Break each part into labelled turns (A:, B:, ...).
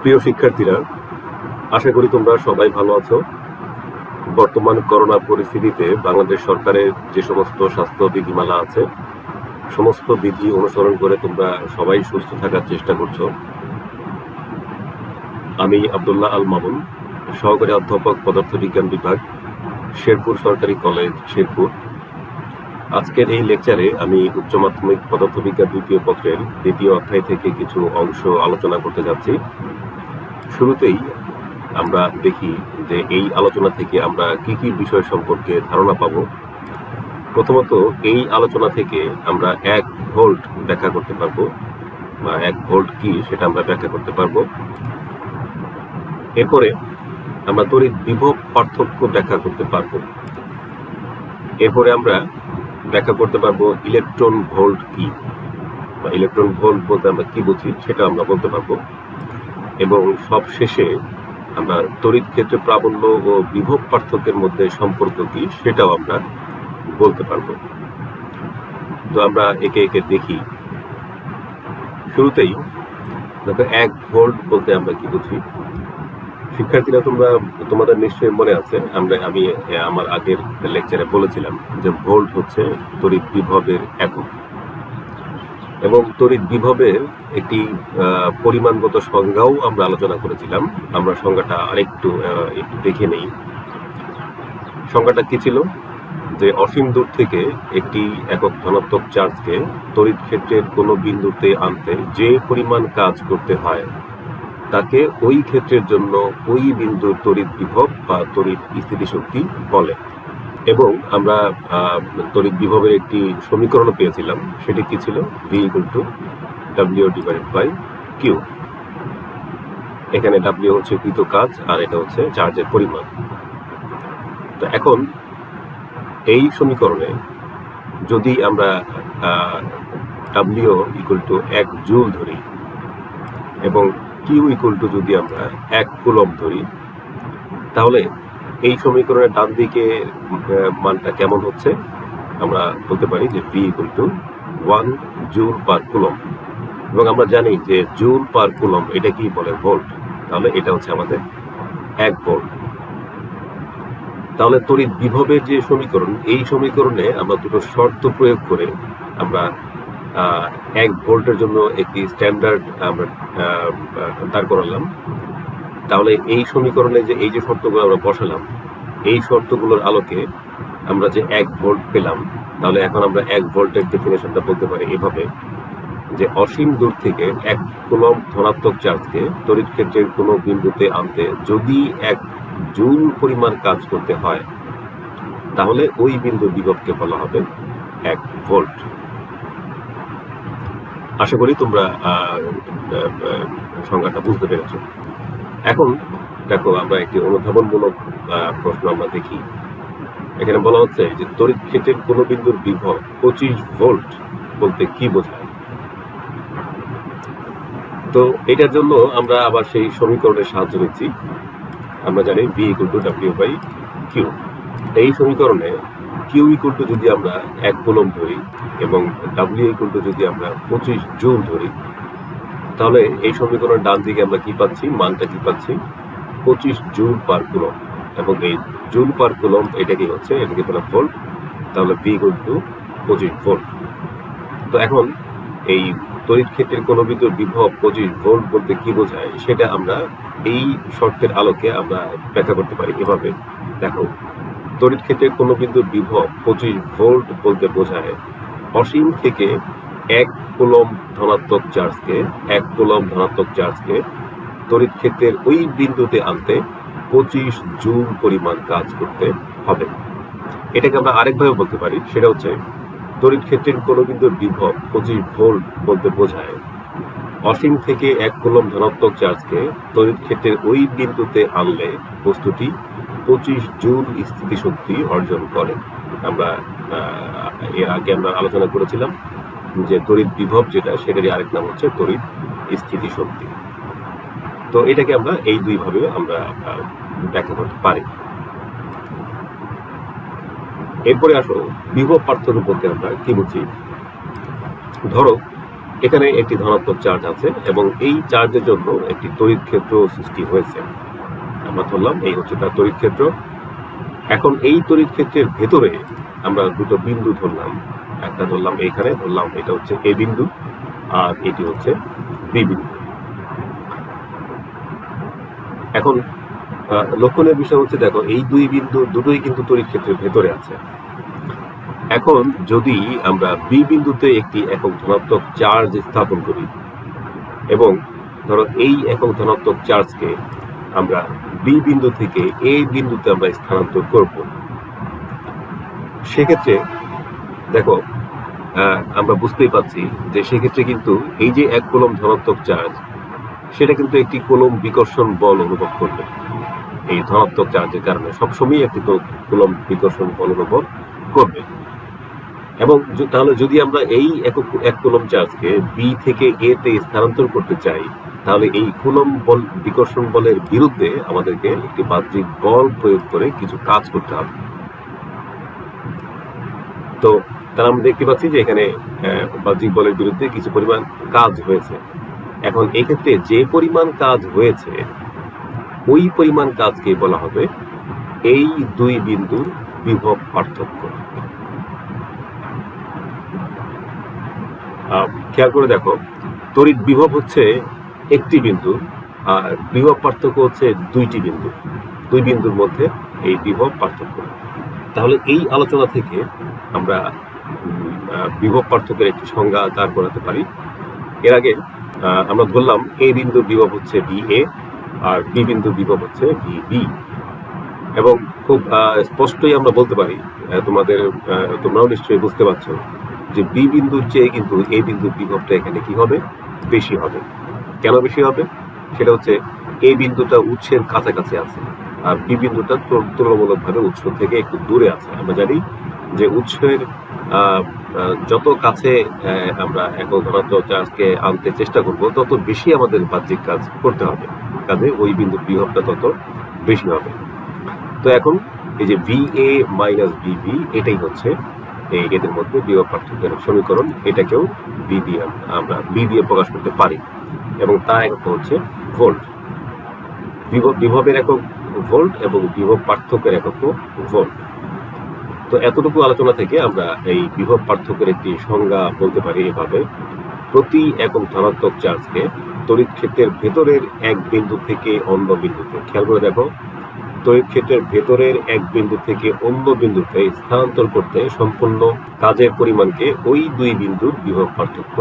A: প্রিয় শিক্ষার্থীরা, আশা করি তোমরা সবাই ভালো আছো। বর্তমান করোনা পরিস্থিতিতে বাংলাদেশ সরকারের যে সমস্ত স্বাস্থ্য বিধিমালা আছে, সমস্ত বিধি অনুসরণ করে তোমরা সবাই সুস্থ থাকার চেষ্টা করছো। আমি আব্দুল্লাহ আল মামুন, সহকারী অধ্যাপক পদার্থবিজ্ঞান বিভাগ, শেরপুর সরকারি কলেজ, শেরপুর। আজকের এই লেকচারে আমি উচ্চ মাধ্যমিক পদার্থবিজ্ঞান দ্বিতীয় পত্রের দ্বিতীয় অধ্যায় থেকে কিছু অংশ আলোচনা করতে যাচ্ছি। শুরুতেই আমরা দেখি যে এই আলোচনা থেকে আমরা কি কি বিষয় সম্পর্কে ধারণা পাব। প্রথমত, এই আলোচনা থেকে আমরা 1 ভোল্ট ব্যাখ্যা করতে পারবো, বা 1 ভোল্ট কি সেটা আমরা ব্যাখ্যা করতে পারবো। এরপরে আমরা তড়িৎ বিভব পার্থক্য ব্যাখ্যা করতে পারবো। এরপরে আমরা ব্যাখ্যা করতে পারবো ইলেকট্রন ভোল্ট কি, বা ইলেকট্রন ভোল্ট বলতে আমরা কি বুঝি সেটা আমরা বলতে পারবো। এবং সব শেষে আমরা তড়িৎ ক্ষেত্রে প্রাবল্য ও বিভব পার্থক্যের মধ্যে সম্পর্ক কি সেটাও আমরা বলতে পারবো। তো আমরা একে একে দেখি। শুরুতেই দেখো, 1 ভোল্ট বলতে আমরা কি বুঝি। শিক্ষার্থীরা, তোমাদের নিশ্চয়ই মনে আছে, আমি আমার আগের লেকচারে বলেছিলাম যে ভোল্ট হচ্ছে তড়িৎ বিভবের একক, এবং তড়িৎ বিভবের একটি পরিমাণগত সংজ্ঞাও আমরা আলোচনা করেছিলাম। আমরা সংজ্ঞাটা আরেকটু দেখে নেই। সংজ্ঞাটা কি ছিল? যে অসীম দূর থেকে একটি একক ধনাত্মক চার্জকে তড়িৎ ক্ষেত্রের কোনো বিন্দুতে আনতে যে পরিমাণ কাজ করতে হয় তাকে ওই ক্ষেত্রের জন্য ওই বিন্দুর তড়িৎ বিভব বা তড়িৎ স্থিতিশক্তি বলে। এবং আমরা তড়িৎ বিভবের একটি সমীকরণ পেয়েছিলাম। সেটি কি ছিল? V = W/Q। এখানে W হচ্ছে কৃত কাজ, আর এটা হচ্ছে চার্জের পরিমাণ। তো এখন এই সমীকরণে যদি আমরা W = 1 জুল ধরি এবং Q যদি আমরা 1 কুলম্ব ধরি, তাহলে এই সমীকরণের ডান দিকে মানটা কেমন হচ্ছে? আমরা বলতে পারি যে V = 1 জুল পার কুলম্ব। এবং আমরা জানি যে জুল পার কুলম্ব এটা কি বলে? ভোল্ট। তাহলে এটা হচ্ছে আমাদের 1 ভোল্ট। তাহলে তড়িৎ বিভবের যে সমীকরণ, এই সমীকরণে আমরা দুটো শর্ত প্রয়োগ করে আমরা 1 ভোল্টের জন্য একটি স্ট্যান্ডার্ড আমরা দাঁড় করালাম। তাহলে এই সমীকরণে যে এই যে শর্তগুলো আমরা বসালাম, এই শর্তগুলোর আলোকে আমরা যে 1 ভোল্ট পেলাম, তাহলে এখন আমরা 1 ভোল্টের ডেফিনেশনটা বলতে পারি এভাবে, যে অসীম দূর থেকে 1 কুলম্ব ধনাত্মক চার্জকে তড়িৎ ক্ষেত্রের কোনো বিন্দুতে আনতে যদি 1 জুল পরিমাণ কাজ করতে হয়, তাহলে ওই বিন্দুর বিভবকে বলা হবে 1 ভোল্ট। আশা করি তোমরা সংজ্ঞাটা বুঝতে পেরেছ। এখন দেখো, আমরা একটি অনুধাবনমূলক প্রশ্ন আমরা দেখি। এখানে বলা হচ্ছে যে তড়িৎ ক্ষেত্রের কোনো বিন্দুর বিভব 25 ভোল্ট বলতে কি বোঝায়। তো এটার জন্য আমরা আবার সেই সমীকরণের সাহায্য নিচ্ছি। আমরা জানি V = W/Q। এই সমীকরণে Q যদি আমরা 1 কুলম্ব ধরি এবং W যদি আমরা 25 জুল ধরি, তাহলে এই সমীকরণের ডান দিকে আমরা কি পাচ্ছি? মানটা কি পাচ্ছি? 25 জুল পার কুলম্ব। এবং এই জুল পার কুলম্ব এটাকে বলা ভোল্ট। তাহলে V = 25 ভোল্ট। তো এখন এই তড়িৎ ক্ষেত্রের কোনো বিন্দুর বিভব 25 ভোল্ট বলতে কি বোঝায় সেটা আমরা এই শর্তের আলোকে আমরা ব্যাখ্যা করতে পারি এভাবে। দেখো, তড়িৎ ক্ষেত্রের কোনো বিন্দুর বিভব 25 ভোল্ট বলতে বোঝায় অসীম থেকে 1 কুলম্ব ধনাত্মক চার্জকে তড়িৎ ক্ষেত্রের ওই বিন্দুতে আনতে 25 জুল পরিমাণ কাজ করতে হবে। এটাকে আমরা আরেকভাবে বলতে পারি, সেটা হচ্ছে তড়িৎ ক্ষেত্রের কোনো বিন্দুর বিভব 25 ভোল্ট বলতে বোঝায় অসীম থেকে 1 কুলম্ব ধনাত্মক চার্জকে তড়িৎ ক্ষেত্রের ওই বিন্দুতে আনলে বস্তুটি 25 জুল স্থিতিশক্তি অর্জন করে। আমরা এর আগে আমরা আলোচনা করেছিলাম যে তড়িৎ বিভব যেটা, সেটারই আরেক নাম হচ্ছে তড়িৎ স্থিতিশক্তি। তো এটাকে আমরা এই দুইভাবে আমরা ব্যাখ্যা করতে পারি। এরপরে আসো বিভব পার্থক্য বলতে আমরা কি বুঝি। ধরো এখানে একটি ধনাত্মক চার্জ আছে এবং এই চার্জের জন্য একটি তড়িৎ ক্ষেত্র সৃষ্টি হয়েছে। আমরা ধরলাম এই হচ্ছে তার তড়িৎ ক্ষেত্র। এখন এই তড়িৎ ক্ষেত্রের ভেতরে আমরা দুটো বিন্দু ধরলাম, একটা ধরলাম এখানে, ধরলাম এটা হচ্ছে এ বিন্দু আর এটি হচ্ছে বি বিন্দু। এখন লক্ষণীয় বিষয় হচ্ছে, দেখো এই দুই বিন্দু দুটোই কিন্তু তড়িৎ ক্ষেত্রের ভেতরে আছে। এখন যদি আমরা বি বিন্দুতে একটি একক ধনাত্মক চার্জ স্থাপন করি এবং ধরো এই একক ধনাত্মক চার্জকে আমরা বি বিন্দু থেকে এ বিন্দুতে আমরা স্থানান্তর করব, সেক্ষেত্রে দেখো আমরা বুঝতেই পারছি যে সেক্ষেত্রে কিন্তু এই যে 1 কুলম্ব ধনাত্মক চার্জ, সেটা কিন্তু একটি কুলম্ব বিকর্ষণ বল অনুভব করবে। এই ধনাত্মক চার্জের কারণে সবসময় একটি কুলম্ব বিকর্ষণ বল অনুভব করবে। এবং তাহলে যদি আমরা এই 1 কুলম্ব চার্জকে বি থেকে এ তে স্থানান্তর করতে চাই, তাহলে এই কুলম্ব বল বিকর্ষণ বলের বিরুদ্ধে আমাদেরকে একটি বাহ্যিক বল প্রয়োগ করে কিছু কাজ করতে হবে। তো তাহলে আমরা দেখতে পাচ্ছি যে এখানে বাহ্যিক বলের বিরুদ্ধে কিছু পরিমাণ কাজ হয়েছে। এখন এক্ষেত্রে যে পরিমাণ কাজ হয়েছে ওই পরিমাণ কাজকে বলা হবে এই দুই বিন্দুর বিভব পার্থক্য। খেয়াল করে দেখো, তড়িৎ বিভব হচ্ছে একটি বিন্দু আর বিভব পার্থক্য হচ্ছে দুইটি বিন্দু, দুই বিন্দুর মধ্যে এই বিভব পার্থক্য। তাহলে এই আলোচনা থেকে আমরা বিভব পার্থক্যের একটি সংজ্ঞা দাঁড় করাতে পারি। এর আগে আমরা ধরলাম এ বিন্দুর বিভব হচ্ছে বি এ আর বি বিন্দুর বিভব হচ্ছে বি বি, এবং খুব স্পষ্টই আমরা বলতে পারি, তোমরাও নিশ্চয়ই বুঝতে পারছো যে বি বিন্দুর চেয়ে কিন্তু এ বিন্দুর বিভবটা এখানে কি হবে, বেশি হবে। কেন বেশি হবে? সেটা হচ্ছে এ বিন্দুটা উৎসের কাছাকাছি আছে আর বি বিন্দুটা তুলনামূলকভাবে উৎস থেকে একটু দূরে আছে। আমরা জানি যে উৎসের যত কাছে আমরা একক ধনাত্মক চার্জকে আনতে চেষ্টা করব, তত বেশি আমাদের বাহ্যিক কাজ করতে হবে, কাজে ওই বিন্দুর বিভবটা তত বেশি হবে। তো এখন এই যে ভি এ মাইনাস বিবি, এটাই হচ্ছে এদের মধ্যে বিভব পার্থক্যের সমীকরণ। এটাকেও আমরা বি দিয়ে প্রকাশ করতে পারি এবং তা একক হচ্ছে ভোল্ট। বিভবের একক ভোল্ট এবং বিভব পার্থক্যের একক ভোল্ট। তো এতটুকু আলোচনা থেকে আমরা এই বিভব পার্থক্যের একটি সংজ্ঞা বলতে পারি এভাবে: প্রতি একক ধনাত্মক চার্জকে তড়িৎ ক্ষেত্রের ভেতরের এক বিন্দু থেকে অন্য বিন্দুতে, খেয়াল করে দেখো, তড়িৎ ক্ষেত্রের ভেতরের এক বিন্দু থেকে অন্য বিন্দুতে স্থানান্তর করতে সম্পূর্ণ কাজের পরিমাণকে ওই দুই বিন্দুর বিভব পার্থক্য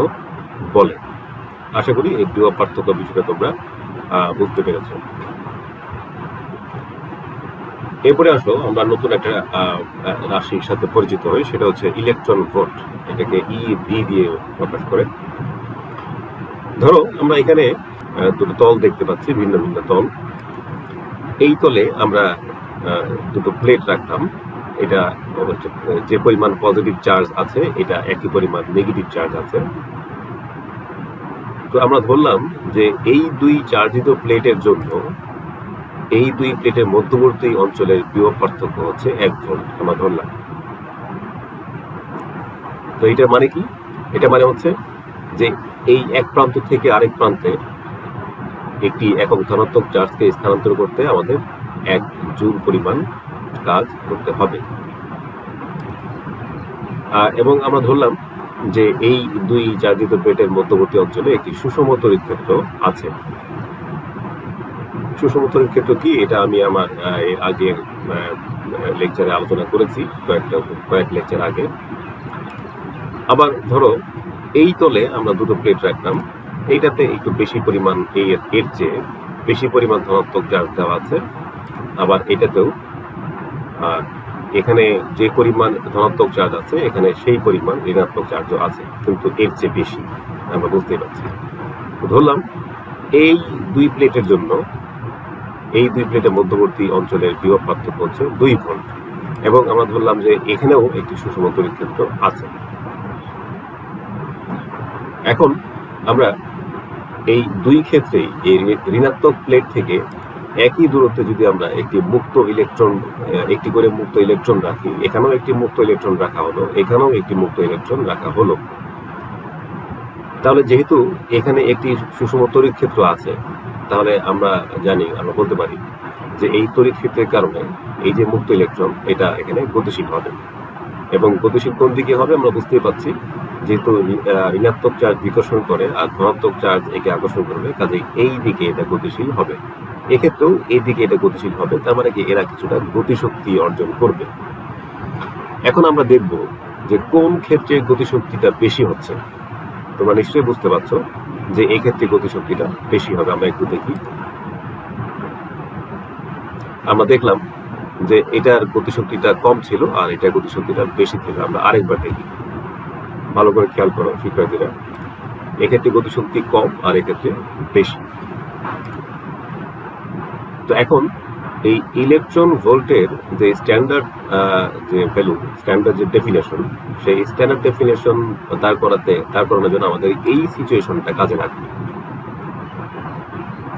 A: বলে। আশা করি এই বিভব পার্থক্য বিষয়টা তোমরা বুঝতে পেরেছ। এরপরে আসো আমরা নতুন একটা রাশির সাথে পরিচিত হই, সেটা হচ্ছে ইলেকট্রন ভোল্ট। এটাকে ই ভি দিয়ে প্রকাশ করে। ধরো আমরা এখানে দুটো তল দেখতে পাচ্ছি, ভিন্ন ভিন্ন তল। এই তলে আমরা দুটো প্লেট রাখলাম। এটা যে পরিমাণ পজিটিভ চার্জ আছে, এটা একই পরিমাণ নেগেটিভ চার্জ আছে। তো আমরা ধরলাম যে এই দুই চার্জিত প্লেটের জন্য এই দুই প্লেটের মধ্যবর্তী অঞ্চলের বিভব পার্থক্য হচ্ছে 1 ভোল্ট আমরা ধরলাম। তো এটা মানে কি? এটা মানে হচ্ছে যে এই এক প্রান্ত থেকে আরেক প্রান্তে একটি একক ধনাত্মক চার্জকে স্থানান্তর করতে আমাদের 1 জুল পরিমাণ কাজ করতে হবে। এবং আমরা ধরলাম যে এই দুই চার্জিত প্লেটের মধ্যবর্তী অঞ্চলে একটি সুষম তড়িৎ ক্ষেত্র আছে। সুষম তড়িৎ ক্ষেত্র কি, এটা আমি আমার আগের লেকচারে আলোচনা করেছি, কয়েক লেকচার আগে। আবার ধরো এই তলে আমরা দুটো প্লেট রাখলাম, এইটাতে একটু বেশি পরিমাণ এর চেয়ে বেশি পরিমাণ ধনাত্মক চার্জ দেওয়া আছে। আবার এটাতেও এখানে যে পরিমাণ ধনাত্মক চার্জ আছে, এখানে সেই পরিমাণ ঋণাত্মক চার্জও আছে, কিন্তু এর চেয়ে বেশি, আমরা বুঝতেই পারছি। ধরলাম এই দুই প্লেটের জন্য এই দুই প্লেটের মধ্যবর্তী অঞ্চলের বিভব পার্থক্য হচ্ছে 2 ভোল্ট, এবং আমরা ধরলাম যে এখানেও একটি সুষম তড়িৎ ক্ষেত্র আছে। এখন আমরা এই দুই ক্ষেত্রেই এই ঋণাত্মক প্লেট থেকে একই দূরত্বে যদি আমরা একটি করে মুক্ত ইলেকট্রন রাখি, এখানেও একটি মুক্ত ইলেকট্রন রাখা হলো, এখানেও একটি মুক্ত ইলেকট্রন রাখা হলো, তাহলে যেহেতু এখানে একটি সুষম তড়িৎ ক্ষেত্র আছে, তাহলে আমরা বলতে পারি যে এই তড়িৎ ক্ষেত্রের কারণে এই যে মুক্ত ইলেকট্রন এটা এখানে গতিশীল হবে, এবং গতিশীল কোন দিকে হবে আমরা বুঝতেই পারছি, যেহেতু ঋণাত্মক চার্জ বিকর্ষণ করে আর ধনাত্মক চার্জ একে আকর্ষণ করবে, কাজেই এই দিকে এটা গতিশীল হবে। এক্ষেত্রেও এই দিকে এটা গতিশীল হবে, তার মানে কি এরা কিছুটা গতিশক্তি অর্জন করবে। এখন আমরা দেখব যে কোন ক্ষেত্রে গতিশক্তিটা বেশি হচ্ছে। তোমরা নিশ্চয়ই বুঝতে পারছো যে এই ক্ষেত্রে গতিশক্তিটা বেশি হবে। আমরা একটু দেখি। আমরা দেখলাম যে এটার গতিশক্তিটা কম ছিল আর এটার গতিশক্তিটা বেশি ছিল। আমরা আরেকবার দেখি, ভালো করে খেয়াল করো শিক্ষার্থীরা, এক্ষেত্রে গতিশক্তি কম আর এক্ষেত্রে বেশি। তো এখন এই ইলেকট্রন ভোল্টের যে স্ট্যান্ডার্ড যে ভ্যালু, স্ট্যান্ডার্ড যে ডেফিনেশন, সেই স্ট্যান্ডার্ড ডেফিনেশন দাঁড় করানোর জন্য আমাদের এই সিচুয়েশনটা কাজে লাগবে।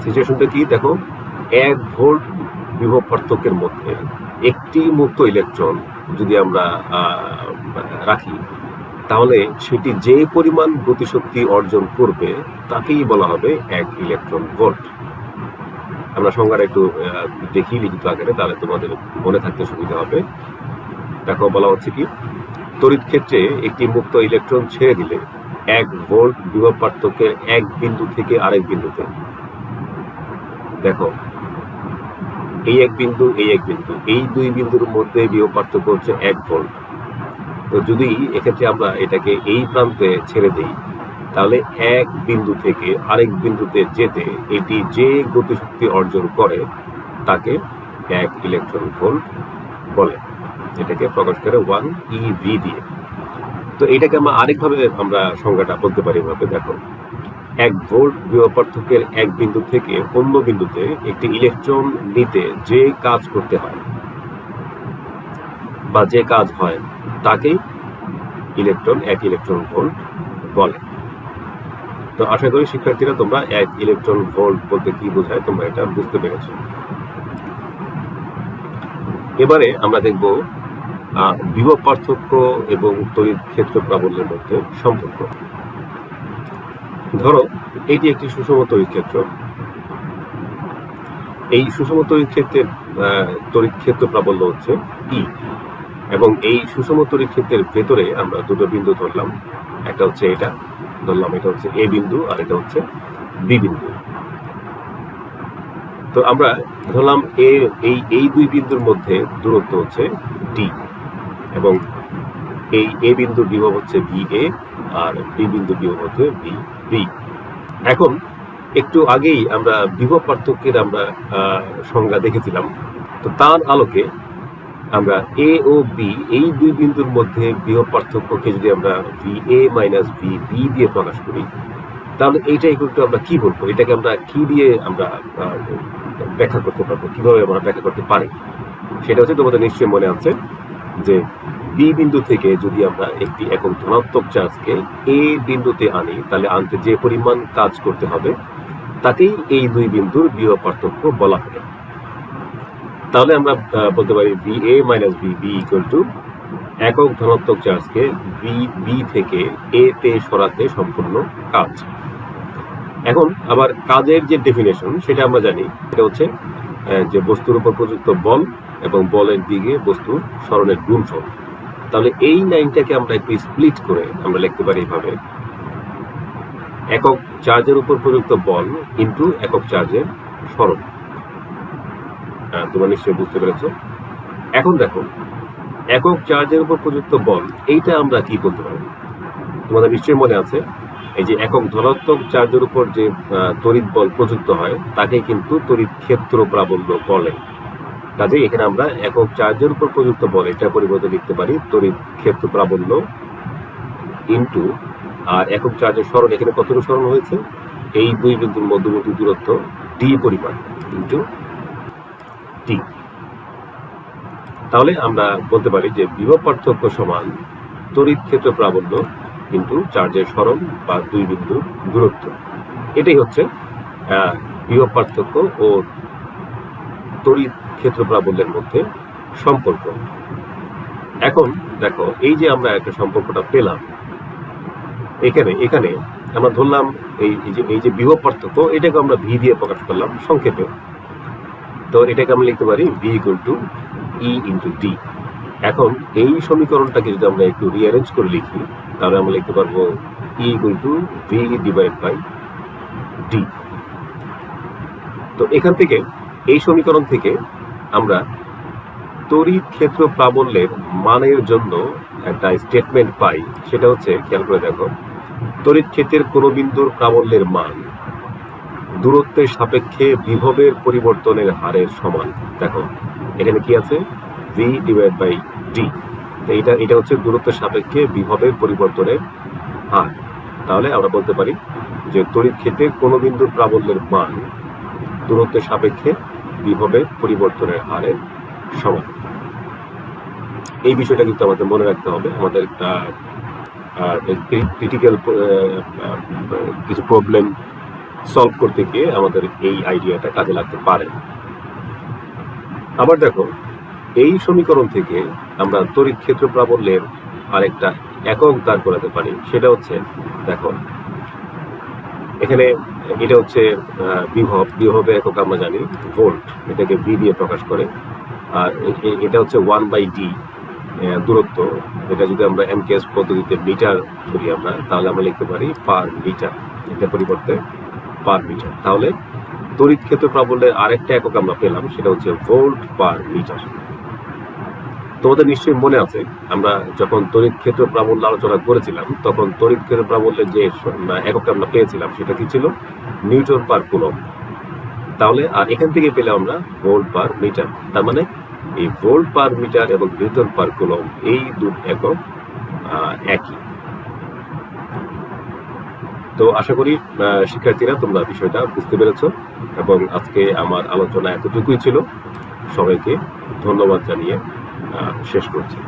A: সিচুয়েশনটা কি দেখো, 1 ভোল্ট বিভব পার্থক্যের মধ্যে একটি মুক্ত ইলেকট্রন যদি আমরা রাখি, তাহলে সেটি যে পরিমাণ গতিশক্তি অর্জন করবে তাকেই বলা হবে 1 ইলেকট্রন ভোল্ট। আমরা সংজ্ঞাটা একটু দেখি লিখিত আকারে, তাহলে তোমাদের মনে থাকতে সুবিধা হবে। দেখো বলা হচ্ছে কি, তড়িৎ ক্ষেত্রে একটি মুক্ত ইলেকট্রন ছেড়ে দিলে 1 ভোল্ট বিভব পার্থক্যের এক বিন্দু থেকে আরেক বিন্দুতে, দেখো এই এক বিন্দু এই দুই বিন্দুর মধ্যে বিভব পার্থক্য হচ্ছে 1 ভোল্ট। তো যদি এক্ষেত্রে আমরা এটাকে এই প্রান্তে ছেড়ে দিই, তাহলে এক বিন্দু থেকে আরেক বিন্দুতে যেতে এটি যে গতিশক্তি অর্জন করে তাকে 1 ইলেকট্রন ভোল্ট বলে। এটাকে প্রকাশ করে 1 eV দিয়ে। তো এটাকে আরেকভাবে আমরা সংজ্ঞাটা বলতে পারি ভাবে, দেখো 1 ভোল্ট বিভব পার্থক্যের এক বিন্দু থেকে অন্য বিন্দুতে একটি ইলেকট্রন নিতে যে কাজ করতে হয় বা যে কাজ হয় তাকেই 1 ইলেকট্রন ভোল্ট বলে। তো আশা করি শিক্ষার্থীরা তোমরা 1 ইলেকট্রন ভোল্ট বলতে কি বোঝায় তোমরা এটা বুঝতে পেরেছো। এবারে আমরা দেখব বিভব পার্থক্য এবং তড়িৎ ক্ষেত্র প্রাবল্যের মধ্যে সম্পর্ক। ধরো এটি একটি সুষম তড়িৎ ক্ষেত্র। এই সুষম তড়িৎ ক্ষেত্রের তড়িৎ ক্ষেত্র প্রাবল্য হচ্ছে E, এবং এই সুষম তড়িৎ ক্ষেত্রের ভেতরে আমরা দুটো বিন্দু ধরলাম, একটা হচ্ছে এটা ধরলাম, এটা হচ্ছে A বিন্দু আর এটা হচ্ছে B বিন্দু। তো আমরা ধরলাম এই দুই বিন্দুর মধ্যে দূরত্ব হচ্ছে D, এবং এই A বিন্দুর বিভব হচ্ছে VA আর B বিন্দুর বিভব হচ্ছে VB। এখন একটু আগেই আমরা বিভব পার্থক্যের আমরা সংজ্ঞা দেখেছিলাম। তো তার আলোকে আমরা A ও B এই দুই বিন্দুর মধ্যে বিভব পার্থক্যকে যদি আমরা VA মাইনাস VB দিয়ে প্রকাশ করি, তাহলে এইটা একটু আমরা কি বলবো, এটাকে আমরা কি দিয়ে আমরা ব্যাখ্যা করতে পারবো, কিভাবে আমরা ব্যাখ্যা করতে পারি, সেটা হচ্ছে তোমাদের নিশ্চয়ই মনে আছে যে B বিন্দু থেকে যদি আমরা একটি একক ধনাত্মক চার্জকে A বিন্দুতে আনি, তাহলে আনতে যে পরিমাণ কাজ করতে হবে তাকেই এই দুই বিন্দুর বিভব পার্থক্য বলা হবে। তাহলে আমরা বলতে পারি VA minus VB equal to একক ধনাত্মক চার্জকে B থেকে A তে সরাতে সম্পূর্ণ কাজ। এখন আবার কাজের যে ডেফিনেশন সেটা আমরা জানি, এটা হচ্ছে যে বস্তুর উপর প্রযুক্ত বল এবং বলের দিকে বস্তুর সরণের গুণফল। তাহলে এই লাইনটাকে আমরা একটু স্প্লিট করে আমরা লিখতে পারি এইভাবে, একক চার্জের উপর প্রযুক্ত বল ইন্টু একক চার্জের সরণ। তোমরা নিশ্চয়ই বুঝতে পেরেছ। এখন দেখো একক চার্জের উপর প্রযুক্ত বল, এইটা আমরা কি বলতে পারি? তোমাদের নিশ্চয়ই মনে আছে, এই যে একক ধনাত্মক চার্জের উপর যে তড়িৎ বল প্রযুক্ত হয় তাকে কিন্তু তড়িৎ ক্ষেত্র প্রাবল্য বলে। কাজেই এখানে আমরা একক চার্জের উপর প্রযুক্ত বল এটা পরিবর্তে লিখতে পারি তড়িৎ ক্ষেত্র প্রাবল্য ইন্টু, আর একক চার্জের সরণ এখানে কতটুকু সরণ হয়েছে, এই দুই বিন্দুর মধ্যবর্তী দূরত্ব D পরিমাণ ইন্টু T। তাহলে আমরা বলতে পারি যে বিভব পার্থক্য সমান তড়িৎ ক্ষেত্র প্রাবল্য কিন্তু চার্জের সরণ বা দুই বিন্দুর দূরত্ব। এটাই হচ্ছে বিভব পার্থক্য ও তড়িৎ ক্ষেত্র প্রাবল্যের মধ্যে সম্পর্ক। এখন দেখো এই যে আমরা একটা সম্পর্কটা পেলাম, এখানে আমরা ধরলাম এই যে বিভব পার্থক্য, এটাকে আমরা ভি দিয়ে প্রকাশ করলাম সংক্ষেপে। তো এটাকে আমরা লিখতে পারি V equal to E into D. এখন এই সমীকরণটাকে যদি আমরা একটু রিঅ্যারেঞ্জ করে লিখি, তাহলে আমরা লিখতে পারবো E equal to V divide by D. তো এখান থেকে এই সমীকরণ থেকে আমরা তড়িৎ ক্ষেত্র প্রাবল্যের মানের জন্য একটা স্টেটমেন্ট পাই। সেটা হচ্ছে, খেয়াল করে দেখো, তড়িৎ ক্ষেত্রের কোন বিন্দুর প্রাবল্যের মান দূরত্বের সাপেক্ষে বিভবের পরিবর্তনের হারের সমান। দেখো এখানে কি আছে, ভি ডিভাইড বাই ডি। তো এটা হচ্ছে দূরত্বের সাপেক্ষে বিভবের পরিবর্তনের হার। তাহলে আমরা বলতে পারি যে তড়িৎ ক্ষেত্রের কোন বিন্দুর প্রাবল্যের মান দূরত্বের সাপেক্ষে বিভবের পরিবর্তনের হারের সমান। এই বিষয়টা কিন্তু আমাদের মনে রাখতে হবে। আমাদের ক্রিটিক্যাল কিছু প্রবলেম সলভ করতে গিয়ে আমাদের এই আইডিয়াটা কাজে লাগতে পারে। আবার দেখো, এই সমীকরণ থেকে আমরা তড়িৎ ক্ষেত্র প্রাবল্যের আরেকটা একক দাঁড় করাতে পারি। সেটা হচ্ছে, দেখো এখানে এটা হচ্ছে বিভবের একক আমরা জানি ভোল্ট, এটাকে ভি দিয়ে প্রকাশ করে। আর এটা হচ্ছে 1/d দূরত্ব। এটা যদি আমরা এমকেএস পদ্ধতিতে মিটার ধরি আমরা, তাহলে আমরা লিখতে পারি পার মিটার, এটা পরিবর্তে পার মিটার। তাহলে তড়িৎ ক্ষেত্র প্রাবল্যের আরেকটা একক আমরা পেলাম, সেটা হচ্ছে ভোল্ট পার মিটার। তোমাদের নিশ্চয়ই মনে আছে, আমরা যখন তড়িৎ ক্ষেত্র প্রাবল্য আলোচনা করেছিলাম, তখন তড়িৎ ক্ষেত্র প্রাবল্যের যে এককটা আমরা পেয়েছিলাম সেটা কি ছিল, নিউটন পার কুলম্ব। তাহলে আর এখান থেকে পেলে আমরা ভোল্ট পার মিটার। তার মানে এই ভোল্ট পার মিটার এবং নিউটন পার কুলম্ব এই দুটো একক একই। তো আশা করি শিক্ষার্থীরা তোমরা বিষয়টা বুঝতে পেরেছ, এবং আজকে আমার আলোচনা এতটুকুই ছিল। সবাইকে ধন্যবাদ জানিয়ে শেষ করছি।